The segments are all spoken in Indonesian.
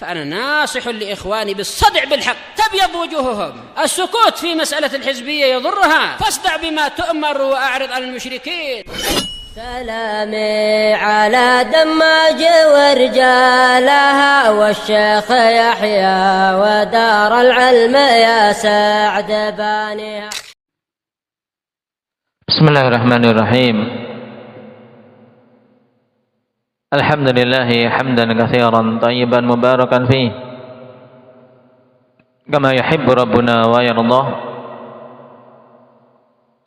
فأنا ناصح لإخواني بالصدع بالحق تبيض وجوههم. السكوت في مسألة الحزبية يضرها، فاصدع بما تؤمر وأعرض عن المشركين. سلامي على دماج ورجالها والشيخ يحيى ودار العلم يا سعد بانيها. Bismillahirrahmanirrahim. Alhamdulillahi hamdan katsiran thayyiban mubarakan fih kama yuhibbu rabbuna wa yardah.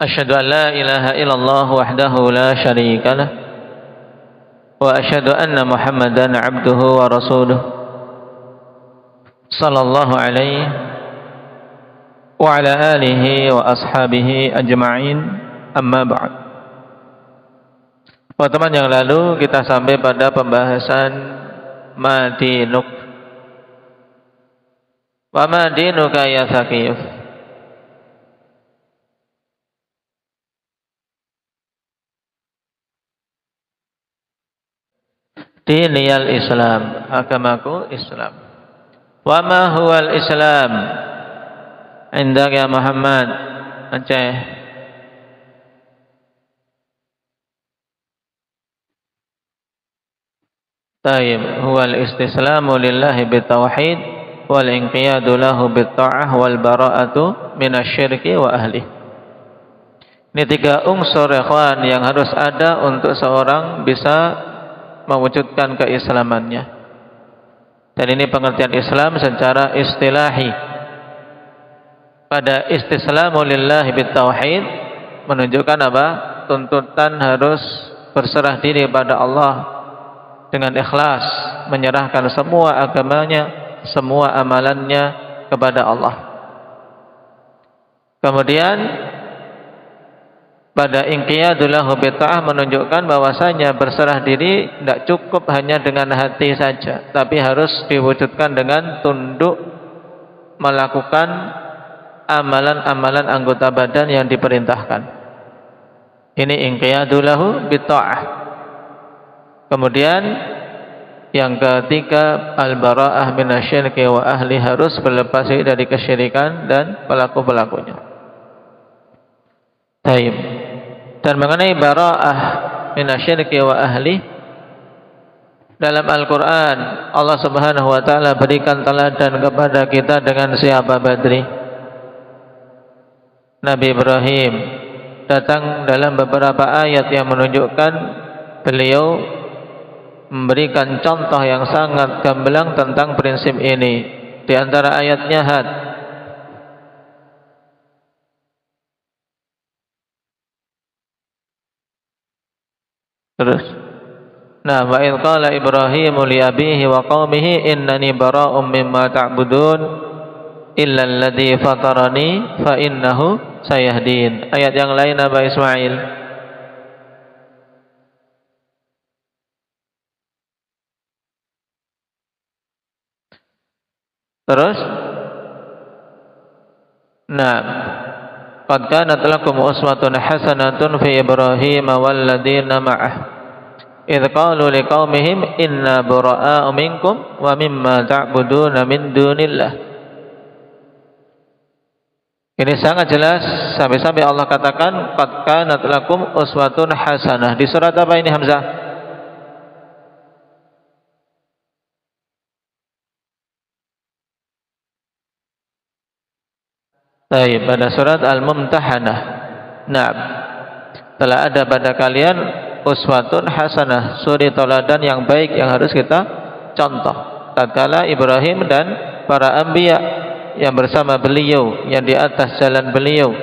Asyhadu an la ilaha illallah wahdahu la syarika lah wa asyhadu anna Muhammadan abduhu wa rasuluh sallallahu alaihi wa ala alihi wa ashabihi ajma'in. Amma ba'd. Pertemuan yang lalu kita sampai pada pembahasan madinuk. Wa madinuka ya Thaqif. Diniyal Islam, agamaku Islam. Wa ma huwal Islam? Indak ya Muhammad Aceh. Taib, huwal istislamu lillahi bitauhid wal inqiyadu lahu bitta'ah wal bara'atu minasyirki wa ahli. Ini tiga unsur ikhwan yang harus ada untuk seorang bisa mewujudkan keislamannya. Dan ini pengertian Islam secara istilahi. Pada istislamu lillahi bitauhid menunjukkan apa? Tuntutan harus berserah diri pada Allah dengan ikhlas, menyerahkan semua agamanya, semua amalannya kepada Allah. Kemudian pada inqiyadu lahu bitta'ah menunjukkan bahwasanya berserah diri tidak cukup hanya dengan hati saja, tapi harus diwujudkan dengan tunduk melakukan amalan-amalan anggota badan yang diperintahkan. Ini inqiyadu lahu bitta'ah. Kemudian yang ketiga, al-bara'ah minasyirki wa ahli, harus berlepas diri dari kesyirikan dan pelaku-pelakunya. Baik. Dan mengenai bara'ah minasyirki wa ahli, dalam Al-Quran Allah Subhanahu wa ta'ala berikan teladan kepada kita dengan siapa Badri. Nabi Ibrahim datang dalam beberapa ayat yang menunjukkan beliau memberikan contoh yang sangat gamblang tentang prinsip ini. Di antara ayatnya had. Terus, nah, wa idh qala Ibrahim li abihi wa qaumihi innani bara'um mimma ta'budun illa alladhi fatarani fa innahu sayahdin. Ayat yang lain Aba Ismail. Terus, nah, qad kanat lakum uswatun hasanatun fi Ibrahim wal ladzina ma'ah idz qalu liqaumihim inna bura'a'u minkum wa mimma ta'buduna min dunillah. Ini sangat jelas sampai-sampai Allah katakan qad kanat lakum uswatun hasanah. Di surat apa ini Hamzah? Baik, pada surat Al-Mumtahanah. Nah, telah ada pada kalian uswatun hasanah, suri teladan yang baik yang harus kita contoh. Tatkala Ibrahim dan para anbiya yang bersama beliau, yang di atas jalan beliau,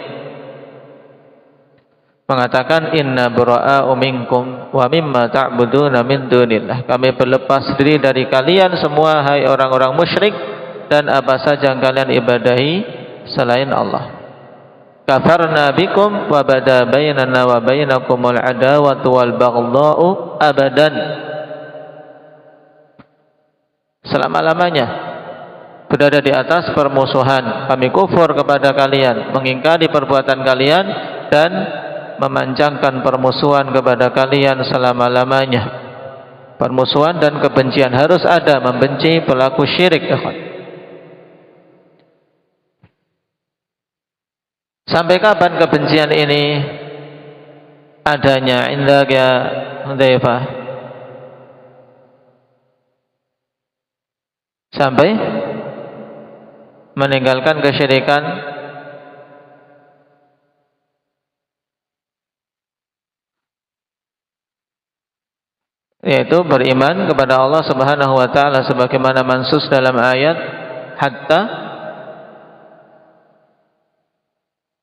mengatakan inna bura'a'u minkum wa mimma ta'buduna min dunillah. Kami berlepas diri dari kalian semua, hai orang-orang musyrik, dan apa saja yang kalian ibadahi selain Allah. Kafarna bikum wa bada bainana wa bainakumul adawatu wal baghdha'u abadan. Selama-lamanya berada di atas permusuhan. Kami kufur kepada kalian, mengingkari perbuatan kalian, dan memanjangkan permusuhan kepada kalian selama-lamanya. Permusuhan dan kebencian harus ada, membenci pelaku syirik. Sampai kapan kebencian ini adanya? Indak ya Hudzaifah? Sampai meninggalkan kesyirikan, yaitu beriman kepada Allah Subhanahu wa taala sebagaimana mansus dalam ayat hatta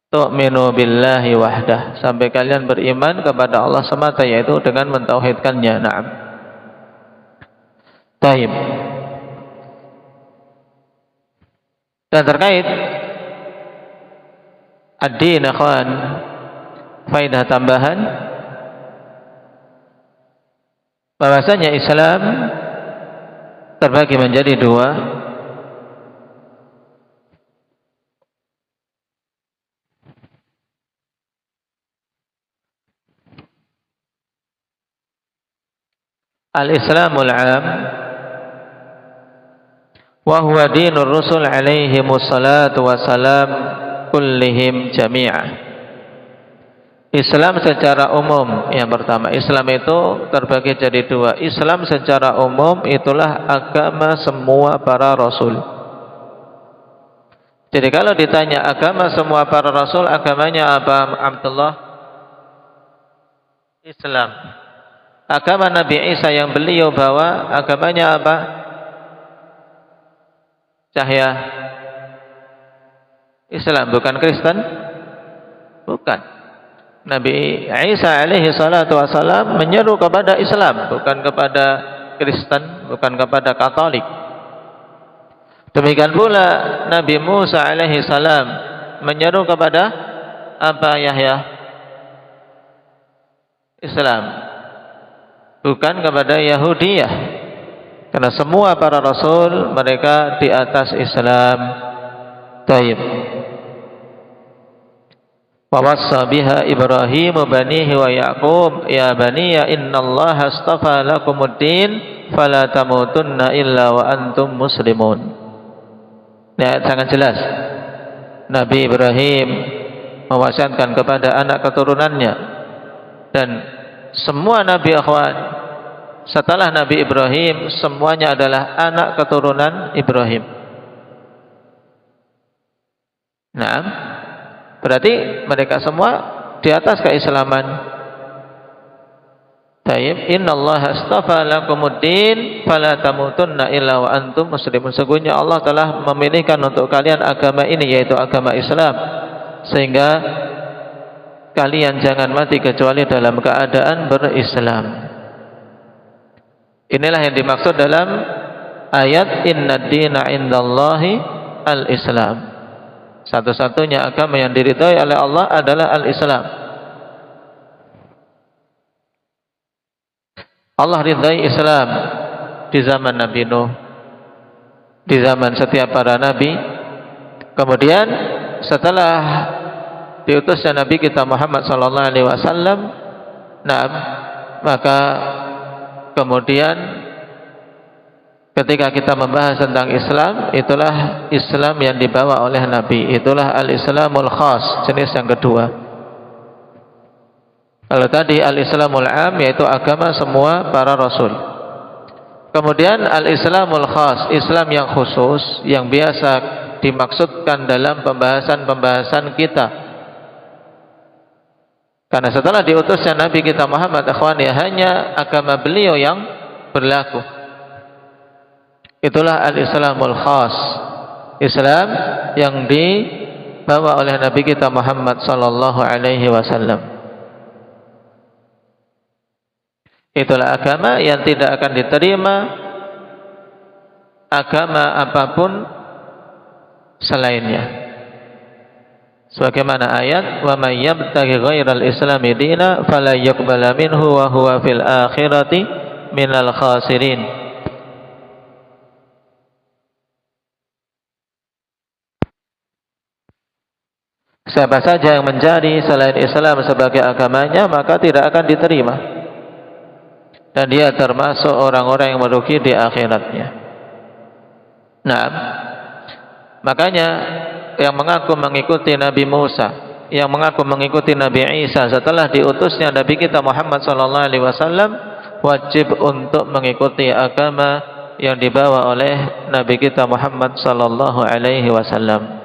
tu'minu billahi wahdah, sampai kalian beriman kepada Allah semata, yaitu dengan mentauhidkannya. Na'am. Taib. Dan terkait ad-din, akhwan, faedah tambahan bahwasanya Islam terbagi menjadi dua. Al-Islamul 'am wa huwa dinur rusul alaihimus salatu wassalam kullihim jami'ah. Islam secara umum, yang pertama, Islam itu terbagi jadi dua. Islam secara umum itulah agama semua para rasul. Jadi kalau ditanya agama semua para rasul, agamanya apa, Abdullah? Islam. Agama Nabi Isa yang beliau bawa, agamanya apa? Cahya. Islam, bukan Kristen? Bukan. Nabi Isa alaihi salatu wassalam menyeru kepada Islam, bukan kepada Kristen, bukan kepada Katolik. Demikian pula Nabi Musa alaihi salam menyeru kepada apa, Yahya? Islam, bukan kepada Yahudiyah. Karena semua para rasul mereka di atas Islam. Taib. Wa wassa biha Ibrahim banihi wa Yaqub ya baniya innallaha astafa lakumuddin fala tamutunna illa wa antum muslimun. Ya, sangat jelas. Nabi Ibrahim mewasiatkan kepada anak keturunannya, dan semua nabi, akhwan, setelah Nabi Ibrahim semuanya adalah anak keturunan Ibrahim. Nah, berarti mereka semua di atas keislaman. Taib. Innallaha astafa lakumuddin fala tamutunna illa wa antum muslimun. Sesungguhnya Allah telah memilihkan untuk kalian agama ini, yaitu agama Islam, sehingga kalian jangan mati kecuali dalam keadaan berislam. Inilah yang dimaksud dalam ayat Innad dina indallahi al-Islam. Satu-satunya agama yang diridhai oleh Allah adalah al-Islam. Allah ridhai Islam di zaman Nabi Nuh, di zaman setiap para nabi. Kemudian setelah diutusnya Nabi kita Muhammad sallallahu alaihi wasallam, nah, maka kemudian ketika kita membahas tentang Islam, itulah Islam yang dibawa oleh Nabi, itulah al-Islamul khas, jenis yang kedua. Kalau tadi al-Islamul 'am, yaitu agama semua para rasul. Kemudian al-Islamul khas, Islam yang khusus, yang biasa dimaksudkan dalam pembahasan-pembahasan kita. Karena setelah diutusnya Nabi kita Muhammad, akhwani, hanya agama beliau yang berlaku. Itulah al-Islamul khas, Islam yang dibawa oleh Nabi kita Muhammad sallallahu alaihi wasallam. Itulah agama yang tidak akan diterima agama apapun selainnya. Sebagaimana ayat wa may yabtaghi ghairal islami dina fala yuqbala minhu wa huwa fil akhirati minal khasirin. Siapa saja yang mencari selain Islam sebagai agamanya, maka tidak akan diterima. dan dia termasuk orang-orang yang merugi di akhiratnya. Nah, makanya yang mengaku mengikuti Nabi Musa, yang mengaku mengikuti Nabi Isa setelah diutusnya Nabi kita Muhammad sallallahu alaihi wasallam, wajib untuk mengikuti agama yang dibawa oleh Nabi kita Muhammad sallallahu alaihi wasallam.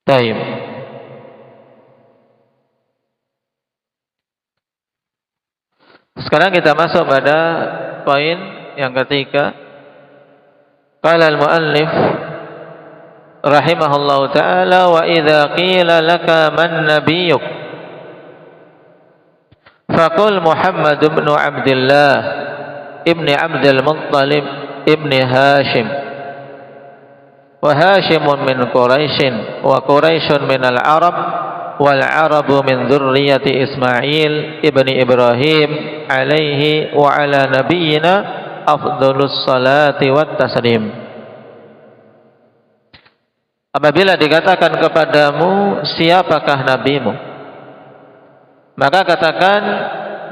Baik. Sekarang kita masuk pada poin yang ketiga. Qala al-muallif rahimahullahu taala, wa idza qila laka man nabiyyuk faqul Muhammad ibn Abdullah ibn Abdul Muttalib ibn Hashim, wa Hashimun min Quraisyin wa Quraisyun min al-Arab wal Arabu min dzurriyyati Ismail ibni Ibrahim alaihi wa ala nabiyyina afdhalus salati wat taslim. Apabila dikatakan kepadamu siapakah nabimu, maka katakan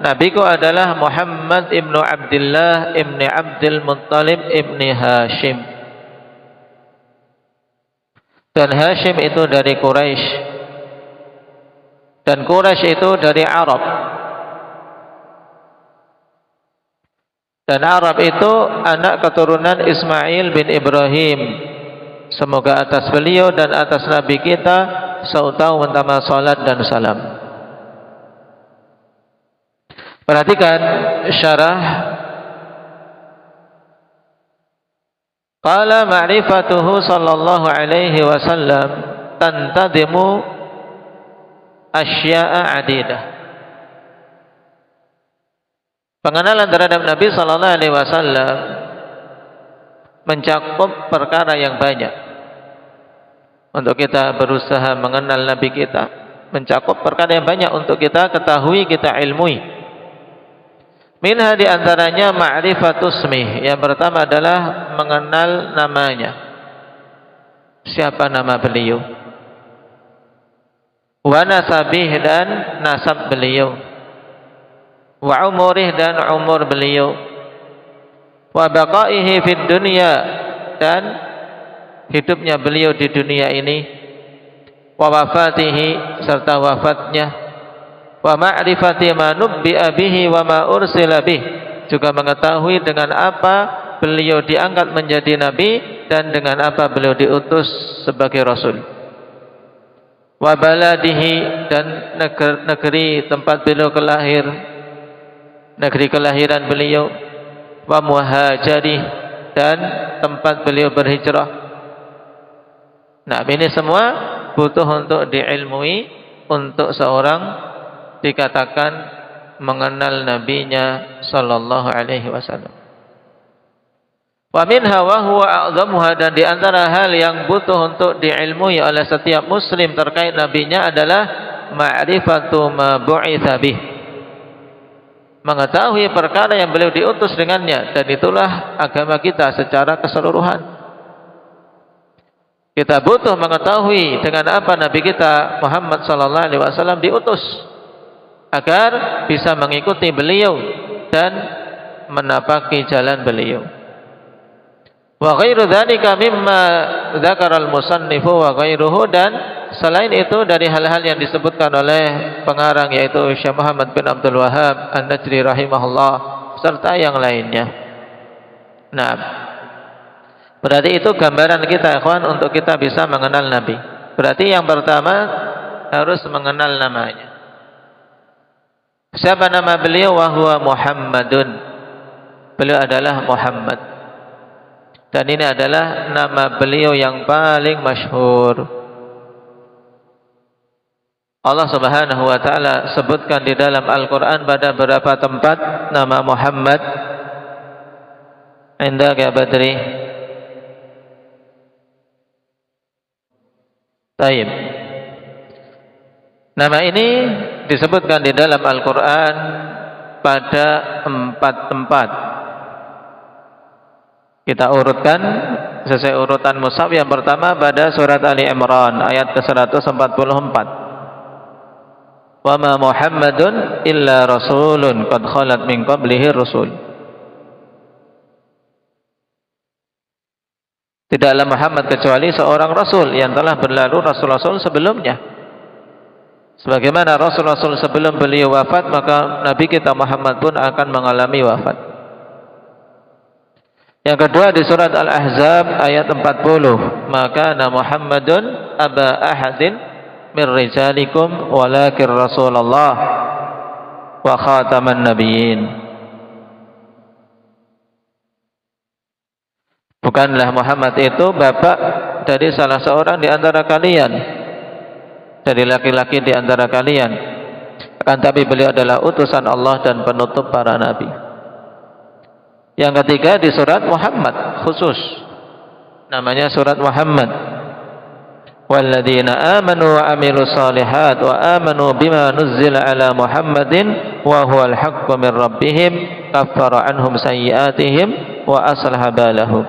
nabiku adalah Muhammad ibnu Abdullah ibni Abdul Muttalib ibni Hashim. Dan Hashim itu dari Quraisy, dan Quraisy itu dari Arab, dan Arab itu anak keturunan Ismail bin Ibrahim. Semoga atas beliau dan atas Nabi kita sautama salat dan salam. Perhatikan syarah. Qala ma'rifatuhu sallallahu alaihi wasallam tantadimu asya'a adidah. Pengenalan terhadap Nabi sallallahu alaihi wasallam mencakup perkara yang banyak. Untuk kita berusaha mengenal Nabi kita, mencakup perkara yang banyak untuk kita ketahui, kita ilmui. Minha di antaranya ma'rifatus ismih. Yang pertama adalah mengenal namanya. Siapa nama beliau? Wa nasabih, dan nasab beliau. Wa umurih, dan umur beliau. Wa baqaihi fid dunya, dan hidupnya beliau di dunia ini. Wa wafatihi, serta wafatnya. Wa ma'rifati ma nubbi'a bihi wa ma ursila bih, juga mengetahui dengan apa beliau diangkat menjadi nabi dan dengan apa beliau diutus sebagai rasul. Wa baladihi, dan negeri tempat beliau kelahir, negeri kelahiran beliau. Wa muhajirih, dan tempat beliau berhijrah. Nah, ini semua butuh untuk diilmui untuk seorang dikatakan mengenal nabinya sallallahu alaihi wasallam. Wa minha wa huwa a'dhamuha, dan di antara hal yang butuh untuk diilmui oleh setiap muslim terkait nabinya adalah ma'rifatu ma bu'itsa bih, mengetahui perkara yang beliau diutus dengannya, dan itulah agama kita secara keseluruhan. Kita butuh mengetahui dengan apa nabi kita Muhammad sallallahu alaihi wasallam diutus, agar bisa mengikuti beliau dan menapaki jalan beliau. Wa ghairu dzalika mimma dzakara al-musannifu wa ghairuhu, dan selain itu dari hal-hal yang disebutkan oleh pengarang yaitu Syekh Muhammad bin Abdul Wahhab An-Najri rahimahullah serta yang lainnya. Nah, berarti itu gambaran kita ikhwan untuk kita bisa mengenal Nabi. Berarti yang pertama harus mengenal namanya. Siapa nama beliau? Wa huwa Muhammadun. Beliau adalah Muhammad. Dan ini adalah nama beliau yang paling masyhur. Allah Subhanahu wa taala sebutkan di dalam Al-Qur'an pada beberapa tempat nama Muhammad. Indaka Badri. Taib. Nama ini disebutkan di dalam Al-Quran pada 4 tempat. Kita urutkan sesuai urutan mushaf. Yang pertama pada surat Ali Imran ayat ke-144. Wa ma Muhammadun illa rasulun qad khalat min qablihi rusul. Tidaklah Muhammad kecuali seorang rasul yang telah berlalu rasul-rasul sebelumnya. Sebagaimana rasul-rasul sebelum beliau wafat, maka Nabi kita Muhammad pun akan mengalami wafat. Yang kedua di surat Al-Ahzab ayat 40. Maka Muhammadun aba ahadin min rijalikum walakin Rasulullah wa khataman nabiyyin. Bukanlah Muhammad itu bapak dari salah seorang di antara kalian, dari laki-laki di antara kalian, akan tapi beliau adalah utusan Allah dan penutup para nabi. Yang ketiga di surat Muhammad khusus, namanya surat Muhammad. Walladzina amanu wa amilus solihat wa amanu bima nuzzila ala Muhammadin wa huwal haqqu min rabbihim kaffara anhum sayyi'atihim wa aslaha balahum.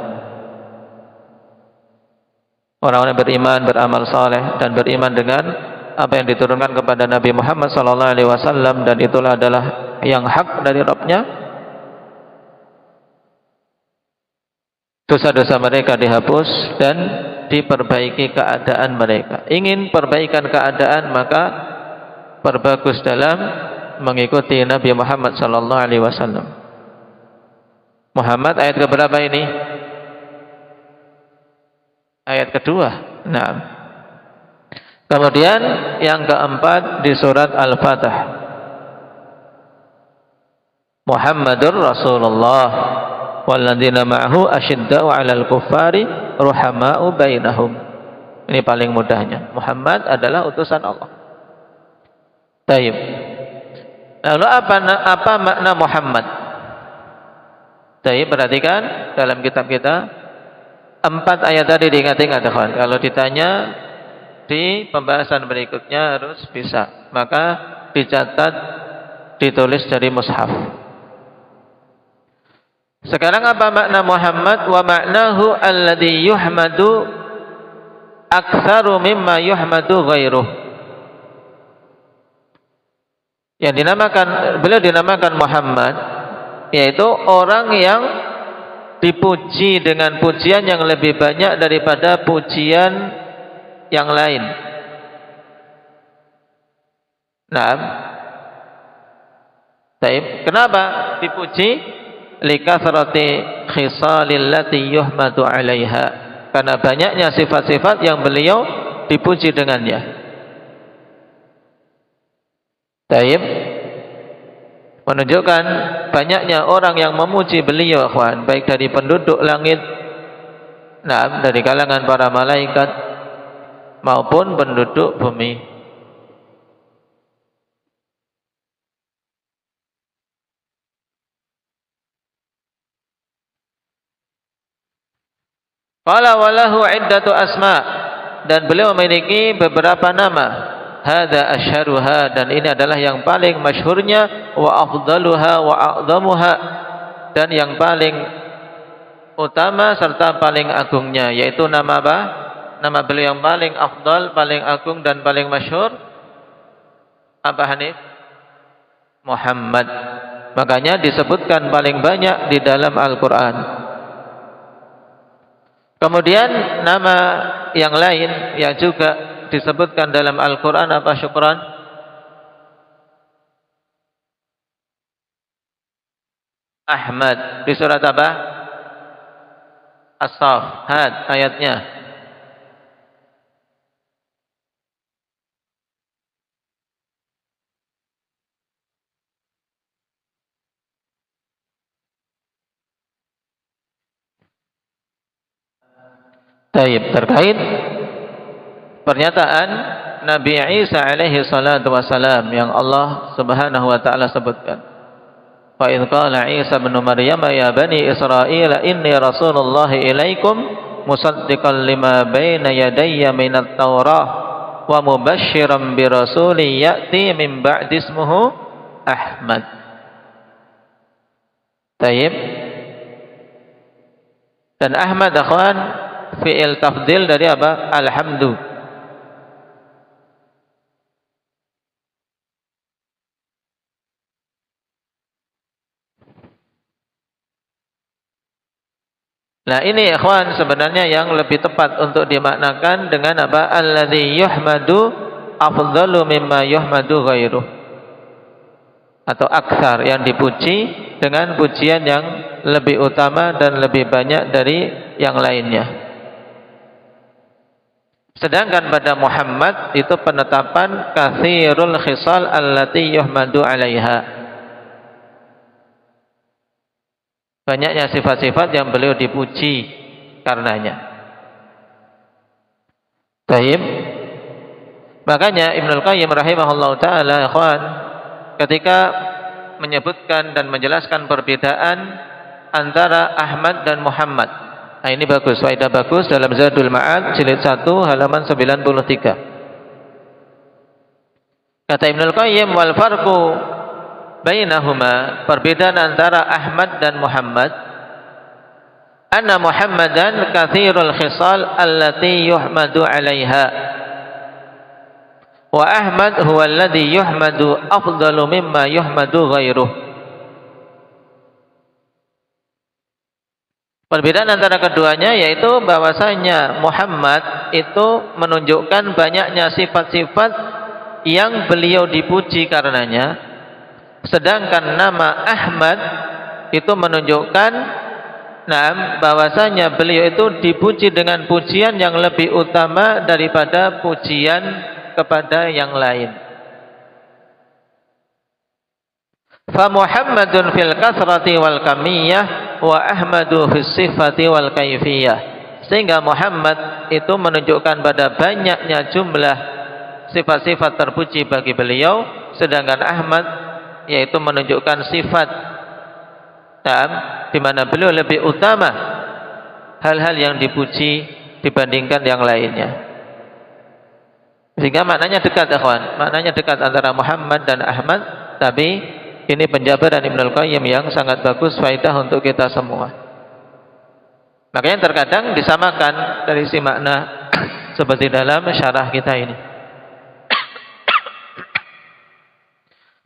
Orang-orang yang beriman, beramal saleh dan beriman dengan apa yang diturunkan kepada Nabi Muhammad sallallahu alaihi wasallam, dan itulah adalah yang hak dari Rabb-Nya. Dosa-dosa mereka dihapus dan diperbaiki keadaan mereka. Ingin perbaikan keadaan, maka perbagus dalam mengikuti Nabi Muhammad sallallahu alaihi wasallam. Muhammad ayat keberapa ini? Ayat kedua. Nah. Kemudian yang keempat di surat Al-Fatah. Muhammadur Rasulullah walladzina ma'ahu asyidda'u 'alal kuffari ruhama'u bainahum. Ini paling mudahnya. Muhammad adalah utusan Allah. Baik. Lalu apa makna Muhammad? Baik, perhatikan dalam kitab kita 4 ayat tadi diingat-ingat, kawan. Kalau ditanya di pembahasan berikutnya harus bisa. Maka dicatat, ditulis dari mushaf. Sekarang apa makna Muhammad? Wa ma'nahu alladhi yuhmadu aktsaru mimma yuhmadu ghairuh. Yang dinamakan, beliau dinamakan Muhammad, yaitu orang yang dipuji dengan pujian yang lebih banyak daripada pujian yang lain. Nah, kenapa dipuji? Likathrati khisalil lati yuhmadu 'alaiha, karena banyaknya sifat-sifat yang beliau dipuji dengannya. Taib menunjukkan banyaknya orang yang memuji beliau, ikhwan, baik dari penduduk langit, nah, dari kalangan para malaikat maupun penduduk bumi. Qala walahu iddatu asma, dan beliau memiliki beberapa nama. Hadza asyharuha, dan ini adalah yang paling masyhurnya, wa afdaluha wa a'dhamuha, dan yang paling utama serta paling agungnya, yaitu nama apa? Nama beliau yang paling afdal, paling agung dan paling masyhur apa, Hanif? Muhammad. Makanya disebutkan paling banyak di dalam Al-Qur'an. Kemudian nama yang lain yang juga disebutkan dalam Al-Quran apa, Syukran? Ahmad. Di surat apa? As-Saffat ayatnya. Taib, terkait pernyataan Nabi Isa alaihi salatu wassalam yang Allah Subhanahu wa taala sebutkan. Fa idz qala Isa ibn Maryam ya bani Israil inni rasulullah ilaikum musaddiqan lima baina yadayya minat Taurah wa mubasysyiran bi rasulin ya'ti min ba'di ismuhu Ahmad. Taib. Dan Ahmad akhwan fi'il tafdil dari apa? Alhamdu. Nah ini ikhwan sebenarnya yang lebih tepat untuk dimaknakan dengan apa? Alladzi yuhmadu afdalu mimma yuhmadu ghairuh, atau aktsar, yang dipuji dengan pujian yang lebih utama dan lebih banyak dari yang lainnya. Sedangkan pada Muhammad itu penetapan katsirul khisal allati yuhmadu 'alaiha. Banyaknya sifat-sifat yang beliau dipuji karenanya. Baik. Makanya Ibnul Qayyim rahimahullahu taala ikhwan ketika menyebutkan dan menjelaskan perbedaan antara Ahmad dan Muhammad. Nah, ini bagus, faedah bagus dalam Zadul Ma'ad jilid 1 halaman 93. Kata Ibnul Qayyim, wal farqu bainahuma, perbedaan antara Ahmad dan Muhammad, anna Muhammadan katsirul khisal allati yuhmadu 'alaiha, wa Ahmad huwa alladhi yuhmadu afdalu mimma yuhmadu ghairuh. Perbedaan antara keduanya yaitu bahwasanya Muhammad itu menunjukkan banyaknya sifat-sifat yang beliau dipuji karenanya, sedangkan nama Ahmad itu menunjukkan bahwasanya beliau itu dipuji dengan pujian yang lebih utama daripada pujian kepada yang lain. Fa Muhammadun fil kasrati wal kamiyah wa Ahmadu fis sifati wal kaifiyah. Sehingga Muhammad itu menunjukkan pada banyaknya jumlah sifat-sifat terpuji bagi beliau, sedangkan Ahmad yaitu menunjukkan sifat di mana beliau lebih utama hal-hal yang dipuji dibandingkan yang lainnya. Sehingga maknanya dekat ikhwan, maknanya dekat antara Muhammad dan Ahmad, tapi ini penjabaran Ibnul Qayyim yang sangat bagus, faedah untuk kita semua. Makanya terkadang disamakan dari si makna seperti dalam syarah kita ini.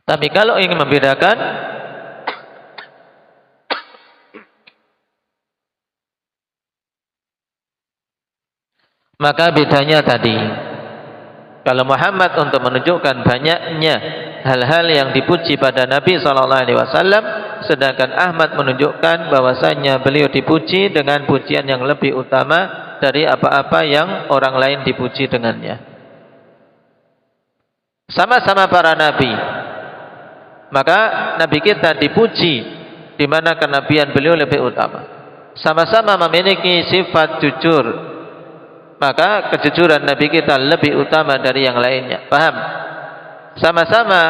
Tapi kalau ingin membedakan, maka bedanya tadi, kalau Muhammad untuk menunjukkan banyaknya hal-hal yang dipuji pada Nabi SAW, sedangkan Ahmad menunjukkan bahwasanya beliau dipuji dengan pujian yang lebih utama dari apa-apa yang orang lain dipuji dengannya. Sama-sama para nabi, maka Nabi kita dipuji di mana kenabian beliau lebih utama. Sama-sama memiliki sifat jujur, maka kejujuran Nabi kita lebih utama dari yang lainnya. Paham? Sama-sama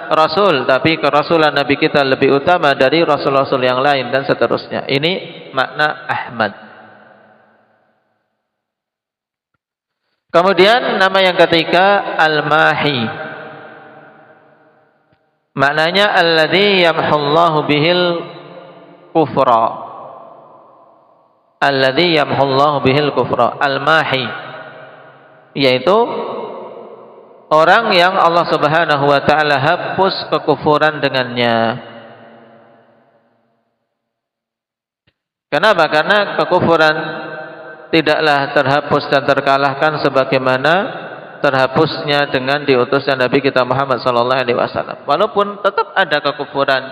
Rasul, tapi kerasulan Nabi kita lebih utama dari Rasul-Rasul yang lain, dan seterusnya. Ini makna Ahmad. Kemudian nama yang ketiga Al-Mahi. Maknanya alladzi yamhullahu bihil kufra. Alladzi yamhullahu bihil kufra. Al-Mahi, yaitu orang yang Allah Subhanahu wa taala hapus kekufuran dengannya. Kenapa? Karena kekufuran tidaklah terhapus dan terkalahkan sebagaimana terhapusnya dengan diutusnya Nabi kita Muhammad sallallahu alaihi wasallam. Walaupun tetap ada kekufuran,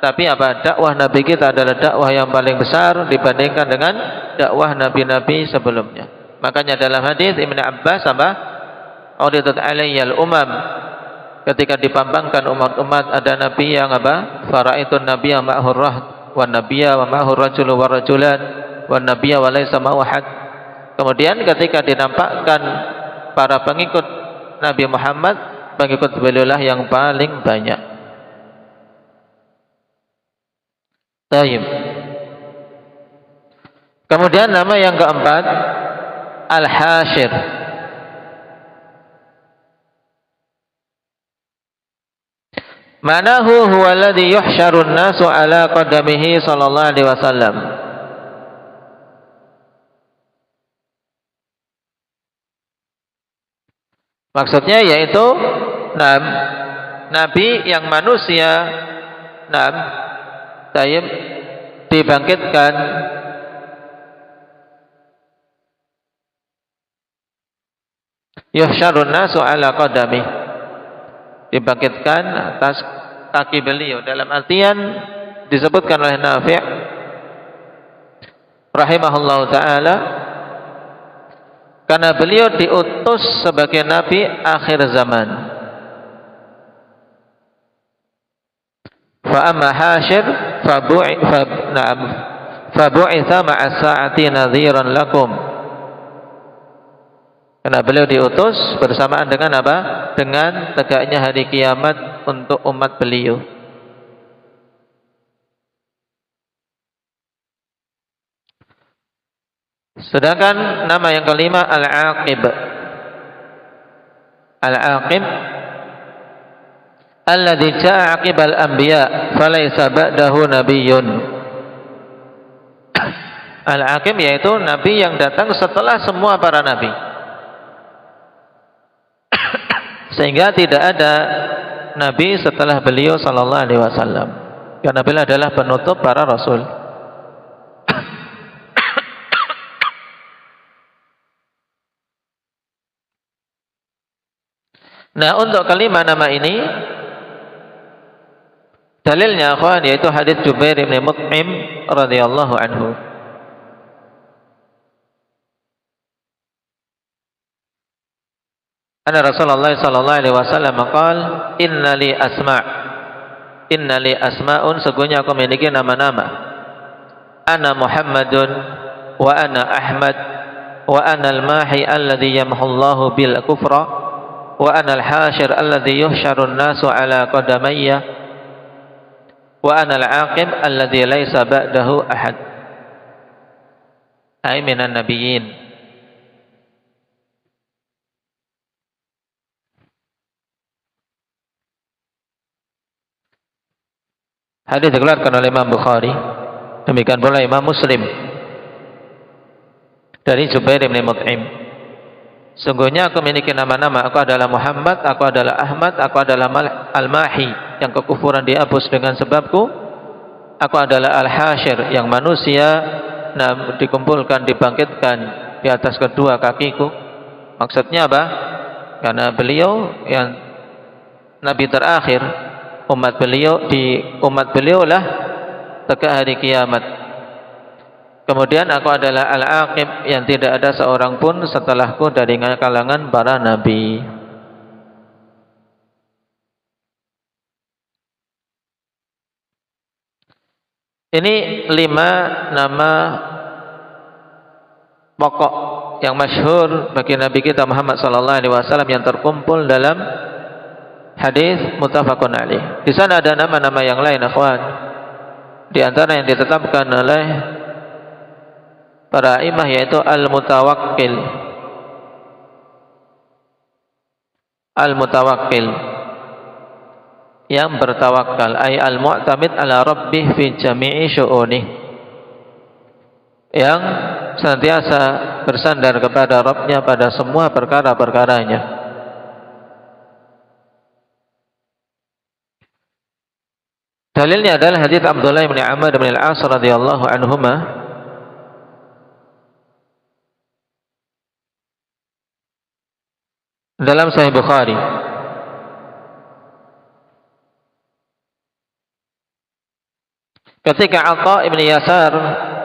tapi apa? Dakwah Nabi kita adalah dakwah yang paling besar dibandingkan dengan dakwah nabi-nabi sebelumnya. Makanya dalam hadis Ibnu Abbas apa? Uridat alayyal umam, ketika dipampangkan umat-umat, ada nabi yang apa? Faraitun nabiyya ma'hur rahd wan nabiyya wa ma'hur rajulu war rajulan wan nabiyya wa laysa ma'hu ahad. Kemudian ketika dinampakkan para pengikut Nabi Muhammad, pengikut beliaulah yang paling banyak. Tayyib. Kemudian nama yang keempat Al-Hasyir. Manahu huwa alladhi yuhsyarun nasu ala qadamihi sallallahu alaihi wasallam. Maksudnya yaitu nabi yang manusia tayyib dibangkitkan yuhsyarun nasu ala qadami, dibangkitkan atas kaki beliau. Dalam artian disebutkan oleh Nafi' rahimahullahu ta'ala, karena beliau diutus sebagai nabi akhir zaman. Fa amma Hasyir fabu'itha ma'as sa'ati nadhiran lakum. Karena beliau diutus bersamaan dengan apa? Dengan tegaknya hari kiamat untuk umat beliau. Sedangkan nama yang kelima Al-Aqib. Al-Aqib alladzi ja'a aqibal anbiya falaysa ba'dahu nabiyyun. Al-Aqib yaitu nabi yang datang setelah semua para nabi. Sehingga tidak ada nabi setelah beliau sallallahu alaihi wasallam. Karena beliau adalah penutup para rasul. Nah, untuk kelima nama ini dalilnya akhwan yaitu hadis Jubair bin Mut'im radhiyallahu anhu. Anna Rasulullah sallallahu alaihi wasallam qala inna li asma'un, sesungguhnya aku memiliki nama-nama. Ana Muhammadun wa ana Ahmad wa ana al-mahi alladhi yamhullahu bil kufra wa ana al-hasyir alladhi yuhsyarun nasu ala qadamayya wa ana al-aqib alladhi laysa ba'dahu ahad. Ay minan nabiyyin. Hadis dikeluarkan oleh Imam Bukhari, demikian pula Imam Muslim dari Jubair bin Mut'im. Sungguhnya aku memiliki nama-nama. Aku adalah Muhammad, aku adalah Ahmad, aku adalah Al-Mahi, yang kekufuran dihapus dengan sebabku. Aku adalah Al-Hasyir, yang manusia dikumpulkan, dibangkitkan di atas kedua kakiku. Maksudnya apa? Karena beliau yang nabi terakhir, umat beliau lah tegak hari kiamat. Kemudian aku adalah Al-Aqib, yang tidak ada seorang pun setelahku dari kalangan para nabi. Ini 5 nama pokok yang masyhur bagi Nabi kita Muhammad sallallahu alaihi wasallam yang terkumpul dalam hadis muttafaqun alaih. Di sana ada nama-nama yang lain, akhwan. Di antara yang ditetapkan oleh para imam yaitu Al-Mutawakkil. Al-Mutawakkil yang bertawakal, ay al-mu'tamid ala rabbih fi jami'i syu'unih, yang senantiasa bersandar kepada Rabbnya pada semua perkara-perkaranya. Dalilnya adalah hadis Abdullah bin Amr bin Al-As radhiyallahu anhuma dalam Sahih Bukhari. Ketika Atha ibn Yasar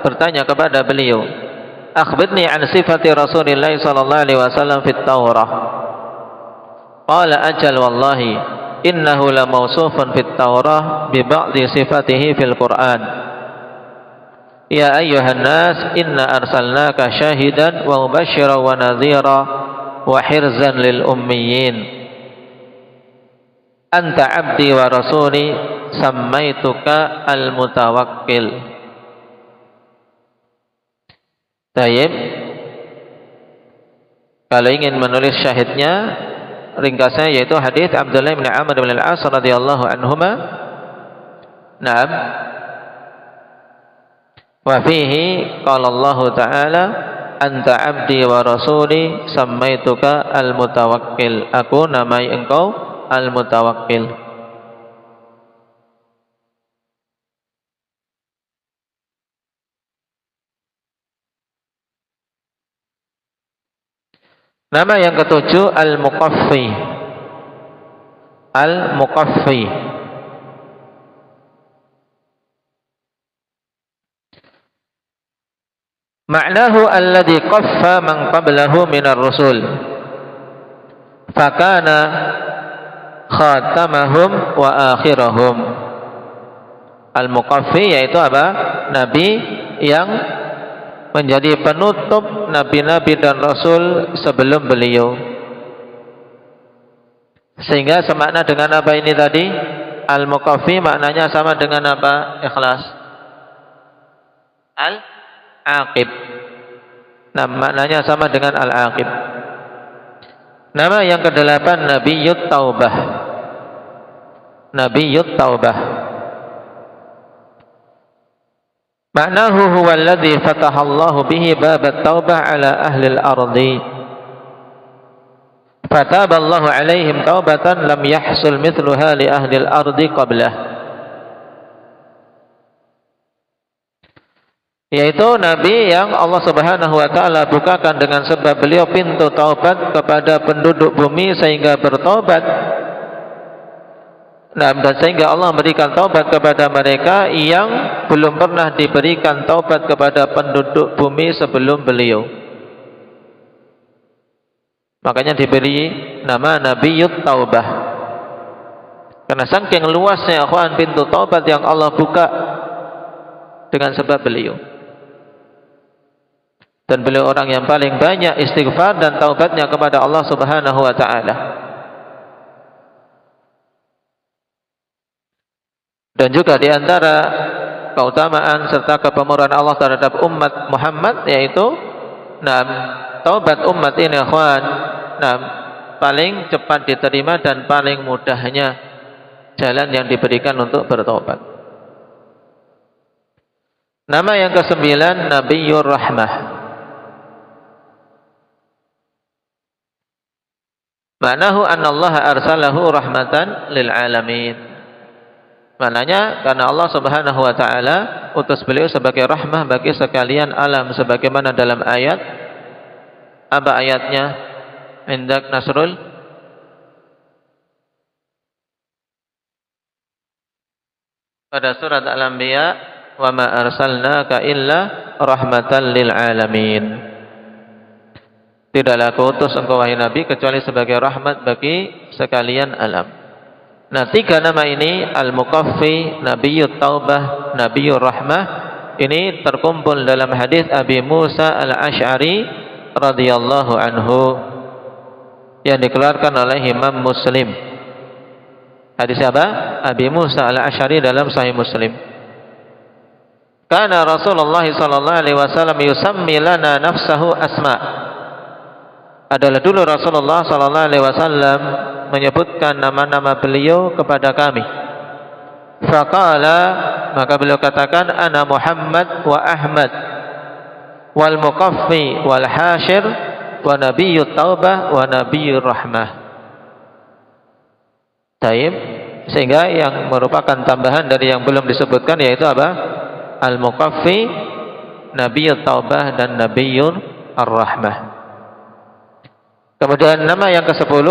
bertanya kepada beliau, "Akhbirni an sifati Rasulillah sallallahu alaihi wasallam fit Taurah." Qala ajal wallahi innahu la mawsufun fit Taurah bi ba'di sifatihi fil Qur'an. Ya ayyuhan nas inna arsalnaka syahidan wa mubasysyiran wa nadhira wa hirzan lil ummiyin. Anta abdi wa rasuli sammaituka al-mutawakkil. Tayyib. Kalau ingin menulis syahidnya, ringkasnya yaitu hadis Abdullah bin Amr bin Al-As radhiyallahu anhuma. Naam. Wa fihi qala Allah Ta'ala anta abdi wa rasuli sammaituka al-mutawakkil. Aku namai engkau al-mutawakkil. Nama yang ketujuh al-muqaffi. Al-muqaffi. Ma'nahu alladhi qaffa man qablahu minar rusul fakana khatamahum wa akhirahum. Al-muqaffi yaitu apa? Nabi yang menjadi penutup nabi-nabi dan rasul sebelum beliau. Sehingga semakna dengan apa ini tadi? Al-muqaffi maknanya sama dengan apa? Ikhlas. Al-aqib. Nah, maknanya sama dengan al-aqib. Nama yang kedelapan Nabiyyut Taubah. Nabiyyut Taubah. Ma'nahu huwa alladhi fataha Allahu bihi babat taubah ala ahli al-ardi. Fataba Allahu alaihim taubatan lam yahsul mithluha li ahli al-ardi qablah. Yaitu Nabi yang Allah Subhanahu wa taala bukakan dengan sebab beliau pintu taubat kepada penduduk bumi sehingga bertobat. Nah, dan sehingga Allah memberikan taubat kepada mereka yang belum pernah diberikan taubat kepada penduduk bumi sebelum beliau. Makanya diberi nama Nabiyyut Taubah. Karena saking luasnya akhwan pintu taubat yang Allah buka dengan sebab beliau. Dan beliau orang yang paling banyak istighfar dan taubatnya kepada Allah Subhanahu wa taala. Dan juga di antara keutamaan serta kepemurahan Allah terhadap umat Muhammad yaitu taubat umat ini ikhwan paling cepat diterima dan paling mudahnya jalan yang diberikan untuk bertaubat. Nama yang kesembilan Nabiyyur Rahmah. Ma'nahu anna Allah arsalahu rahmatan lil alamin. Maknanya karena Allah Subhanahu wa taala utus beliau sebagai rahmah bagi sekalian alam sebagaimana dalam ayat. Apa ayatnya? Indak Nasrul pada surat Al-Anbiya, wa ma arsalnaka illa rahmatan lil alamin. Tidaklah kuutus engkau wahai Nabi kecuali sebagai rahmat bagi sekalian alam. Nah, tiga nama ini Al-Muqaffi, Nabiyyut Taubah, Nabiyyur Rahmah ini terkumpul dalam hadis Abi Musa Al-Asy'ari radhiyallahu anhu yang dikeluarkan oleh Imam Muslim. Hadis apa? Abi Musa Al-Asy'ari dalam Sahih Muslim. Kana Rasulullah sallallahu alaihi wasallam yusammi lana nafsahu asma. Adalah dulu Rasulullah sallallahu alaihi wasallam menyebutkan nama-nama beliau kepada kami. Faqala, maka beliau katakan ana Muhammad wa Ahmad wal Muqaffi wal Hasyir wa Nabiyyut Taubah wa Nabiyyur Rahmah. Taib, sehingga yang merupakan tambahan dari yang belum disebutkan yaitu apa? Al-Muqaffi, Nabiyyut Taubah dan Nabiyyur Ar-Rahmah. Kemudian nama yang ke-10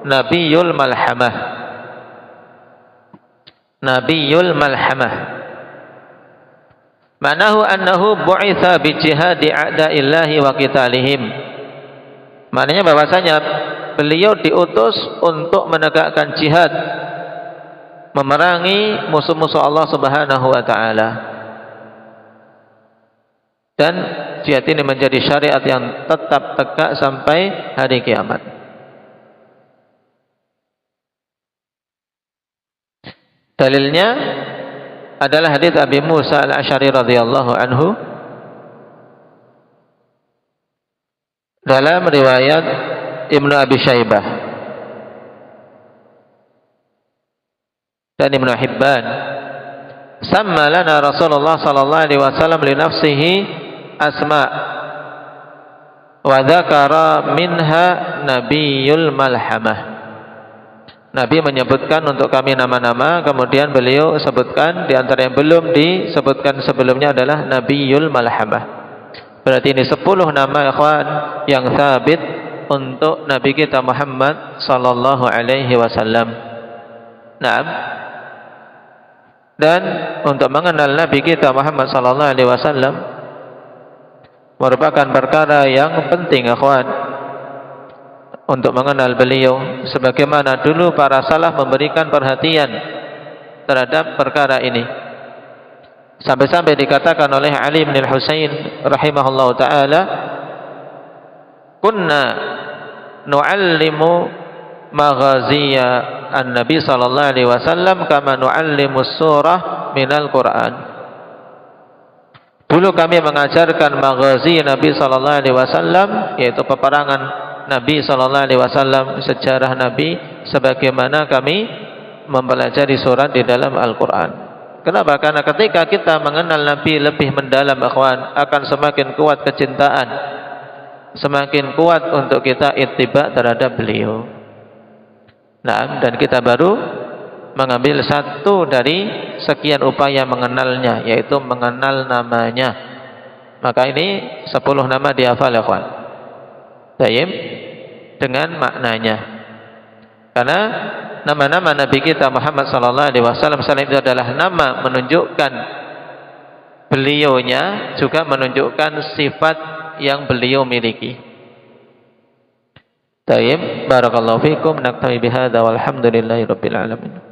Nabiyyul Malhamah. Nabiyyul Malhamah. Ma'nahu annahu bu'itha bi jihadi a'da'illahi wa qitalihim. Maknanya bahwasanya beliau diutus untuk menegakkan jihad memerangi musuh-musuh Allah Subhanahu wa taala. Dan jihad ini menjadi syariat yang tetap tegak sampai hari kiamat. Dalilnya adalah hadis Abi Musa Al-Asy'ari radhiyallahu anhu dalam riwayat Ibnu Abi Syaibah dan Ibnu Hibban. Samma lana Rasulullah sallallahu alaihi wasallam li nafsihi asma Wa dzakara minha nabiyul malhamah. Nabi menyebutkan untuk kami nama-nama, kemudian beliau sebutkan di antara yang belum disebutkan sebelumnya adalah nabiyul malhamah. Berarti ini 10 nama ikhwan yang sabit untuk Nabi kita Muhammad sallallahu alaihi wasallam. Naam. Dan untuk mengenal Nabi kita Muhammad sallallahu alaihi wasallam merupakan perkara yang penting ikhwan, untuk mengenal beliau sebagaimana dulu para salaf memberikan perhatian terhadap perkara ini. Sampai-sampai dikatakan oleh Ali bin Al-Husain rahimahullahu taala, kunna nu'allimu maghaziya an-nabi sallallahu alaihi wasallam kama nu'allimu surah minal Qur'an. Dulu kami mengajarkan maghazi Nabi sallallahu alaihi wasallam, yaitu peperangan Nabi sallallahu alaihi wasallam, sejarah Nabi, sebagaimana kami mempelajari surat di dalam Al-Qur'an. Kenapa? Karena ketika kita mengenal Nabi lebih mendalam ikhwan, akan semakin kuat kecintaan, semakin kuat untuk kita ittiba terhadap beliau. Nah, dan kita baru mengambil satu dari sekian upaya mengenalnya, yaitu mengenal namanya. Maka ini 10 nama dihafal ikhwan. Baik, dengan maknanya. Karena nama-nama Nabi kita Muhammad sallallahu alaihi wasallam selain itu adalah nama menunjukkan beliaunya, juga menunjukkan sifat yang beliau miliki. Baik, barakallahu fikum, naktafi bihadza walhamdulillahirabbil alamin.